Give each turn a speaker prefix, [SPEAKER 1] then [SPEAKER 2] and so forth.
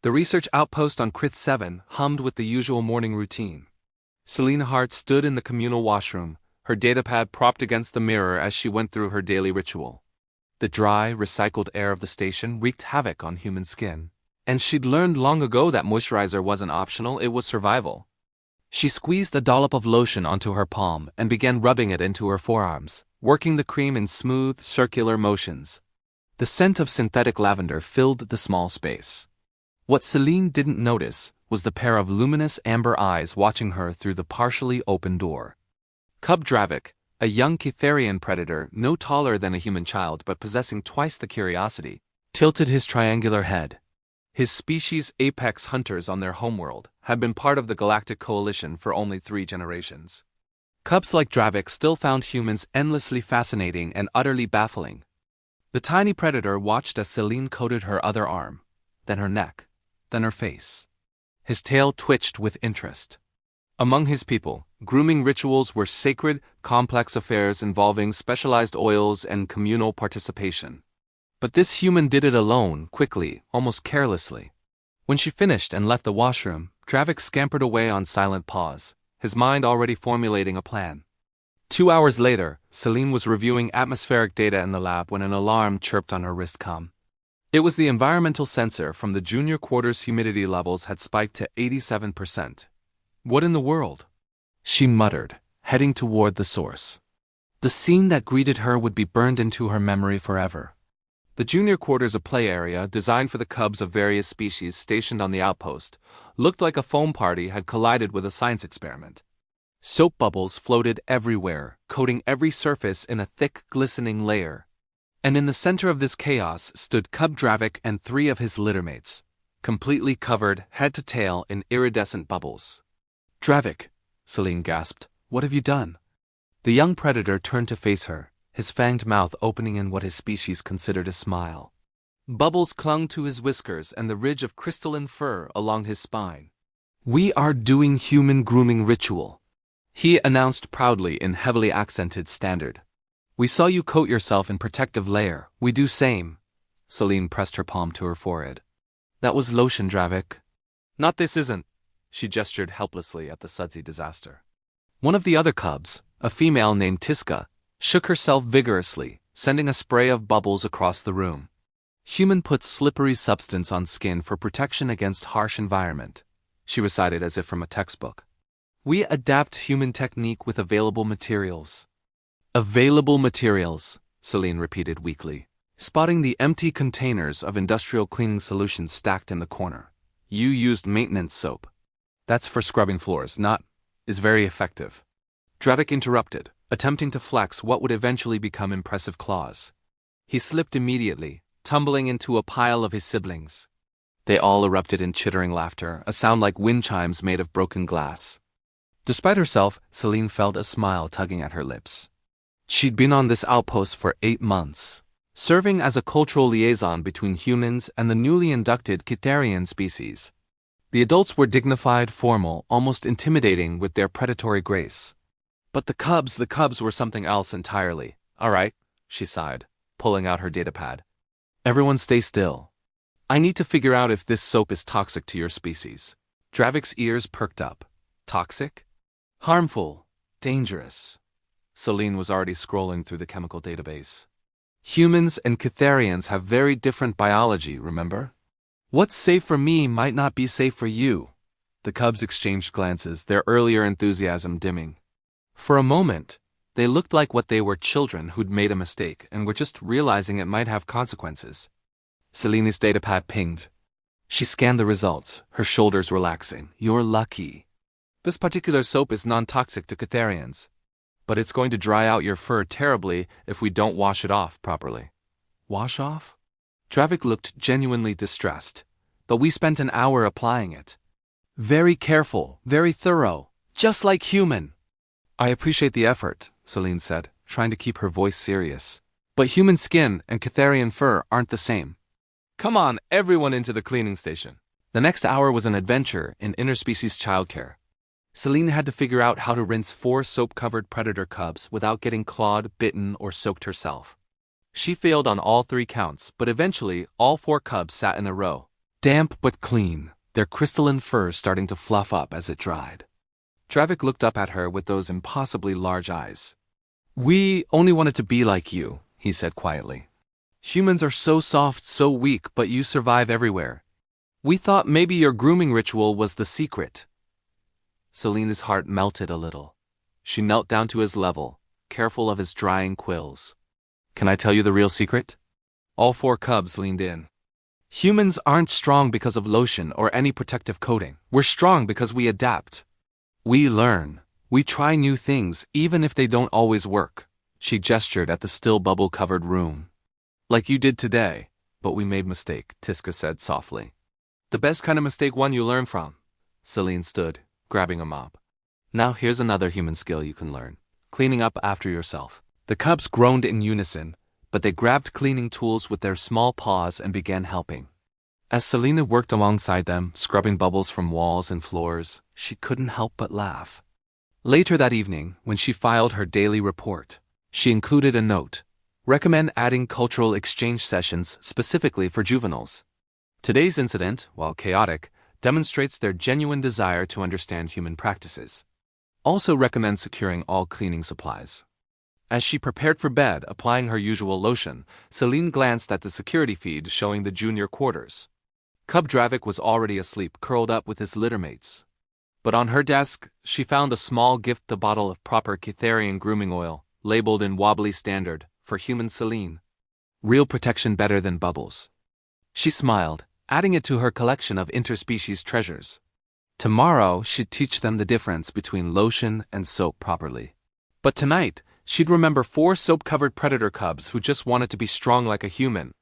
[SPEAKER 1] The research outpost on Krith 7 hummed with the usual morning routine. Celine Hart stood in the communal washroom, her datapad propped against the mirror as she went through her daily ritual. The dry, recycled air of the station wreaked havoc on human skin. And she'd learned long ago that moisturizer wasn't optional, it was survival. She squeezed a dollop of lotion onto her palm and began rubbing it into her forearms, working the cream in smooth, circular motions. The scent of synthetic lavender filled the small space. What Celine didn't notice was the pair of luminous amber eyes watching her through the partially open door. Cub Dravik, a young Kitharian predator no taller than a human child but possessing twice the curiosity, tilted his triangular head. His species' apex hunters on their homeworld had been part of the Galactic Coalition for only 3 generations. Cubs like Dravik still found humans endlessly fascinating and utterly baffling. The tiny predator watched as Celine coated her other arm, then her neck, then her face. His tail twitched with interest. Among his people, grooming rituals were sacred, complex affairs involving specialized oils and communal participation. But this human did it alone, quickly, almost carelessly. When she finished and left the washroom, Dravik scampered away on silent paws, his mind already formulating a plan. 2 hours later, Celine was reviewing atmospheric data in the lab when an alarm chirped on her wrist comm. It was the environmental sensor from the junior quarters. Humidity levels had spiked to 87%. What in the world? She muttered, heading toward the source. The scene that greeted her would be burned into her memory forever. The junior quarters, a play area designed for the cubs of various species stationed on the outpost, looked like a foam party had collided with a science experiment. Soap bubbles floated everywhere, coating every surface in a thick, glistening layer. And in the center of this chaos stood Cub Dravik and 3 of his littermates, completely covered, head to tail, in iridescent bubbles. "Dravik," Celine gasped, "what have you done?" The young predator turned to face her, his fanged mouth opening in what his species considered a smile. Bubbles clung to his whiskers and the ridge of crystalline fur along his spine. "We are doing human grooming ritual," he announced proudly in heavily accented standard. "We saw you coat yourself in protective layer. We do same." Celine pressed her palm to her forehead. "That was lotion, Dravik." "Not this isn't." She gestured helplessly at the sudsy disaster. One of the other cubs, a female named Tiska, shook herself vigorously, sending a spray of bubbles across the room. "Human puts slippery substance on skin for protection against harsh environment," she recited as if from a textbook. "We adapt human technique with available materials." "Available materials," Celine repeated weakly, spotting the empty containers of industrial cleaning solutions stacked in the corner. "You used maintenance soap. That's for scrubbing floors, not is very effective." Dravik interrupted, attempting to flex what would eventually become impressive claws. He slipped immediately, tumbling into a pile of his siblings. They all erupted in chittering laughter, a sound like wind chimes made of broken glass. Despite herself, Celine felt a smile tugging at her lips. She'd been on this outpost for 8 months, serving as a cultural liaison between humans and the newly inducted Kitharian species. The adults were dignified, formal, almost intimidating with their predatory grace. But the cubs were something else entirely. "All right," she sighed, pulling out her datapad. "Everyone stay still. I need to figure out if this soap is toxic to your species." Dravik's ears perked up. Toxic? Harmful. Dangerous. Celine was already scrolling through the chemical database. Humans and Kitharians have very different biology, remember? What's safe for me might not be safe for you. The cubs exchanged glances, their earlier enthusiasm dimming. For a moment, they looked like what they were, children who'd made a mistake and were just realizing it might have consequences. Celine's datapad pinged. She scanned the results, her shoulders relaxing. "You're lucky. This particular soap is non-toxic to Kitharians, but it's going to dry out your fur terribly if we don't wash it off properly." "Wash off?" Dravik looked genuinely distressed, "but we spent an hour applying it. Very careful, very thorough, just like human." "I appreciate the effort," Celine said, trying to keep her voice serious. "But human skin and Kitharian fur aren't the same. Come on, everyone into the cleaning station." The next hour was an adventure in interspecies childcare. Celine had to figure out how to rinse 4 soap-covered predator cubs without getting clawed, bitten, or soaked herself. She failed on all 3 counts, but eventually all 4 cubs sat in a row, Damp but clean, their crystalline fur starting to fluff up as it dried. Dravik looked up at her with those impossibly large eyes. "We only wanted to be like you," he said quietly. "Humans are so soft, so weak, but you survive everywhere. We thought maybe your grooming ritual was the secret." Selena's heart melted a little. She knelt down to his level, careful of his drying quills. "Can I tell you the real secret?" All 4 cubs leaned in. "Humans aren't strong because of lotion or any protective coating. We're strong because we adapt. We learn. We try new things, even if they don't always work." She gestured at the still bubble-covered room. "Like you did today, but we made mistake," Tiska said softly. "The best kind of mistake, one you learn from." Selene stood, grabbing a mop. "Now here's another human skill you can learn. Cleaning up after yourself." The cubs groaned in unison, but they grabbed cleaning tools with their small paws and began helping. As Selena worked alongside them, scrubbing bubbles from walls and floors, she couldn't help but laugh. Later that evening, when she filed her daily report, she included a note: "Recommend adding cultural exchange sessions specifically for juveniles. Today's incident, while chaotic, demonstrates their genuine desire to understand human practices. Also recommend securing all cleaning supplies." As she prepared for bed, applying her usual lotion, Selene glanced at the security feed showing the junior quarters. Cub Dravik was already asleep, curled up with his littermates. But on her desk, she found a small gift, a bottle of proper Kitharian grooming oil, labeled in wobbly standard, for human Selene. Real protection better than bubbles. She smiled, adding it to her collection of interspecies treasures. Tomorrow, she'd teach them the difference between lotion and soap properly. But tonight, she'd remember 4 soap-covered predator cubs who just wanted to be strong like a human.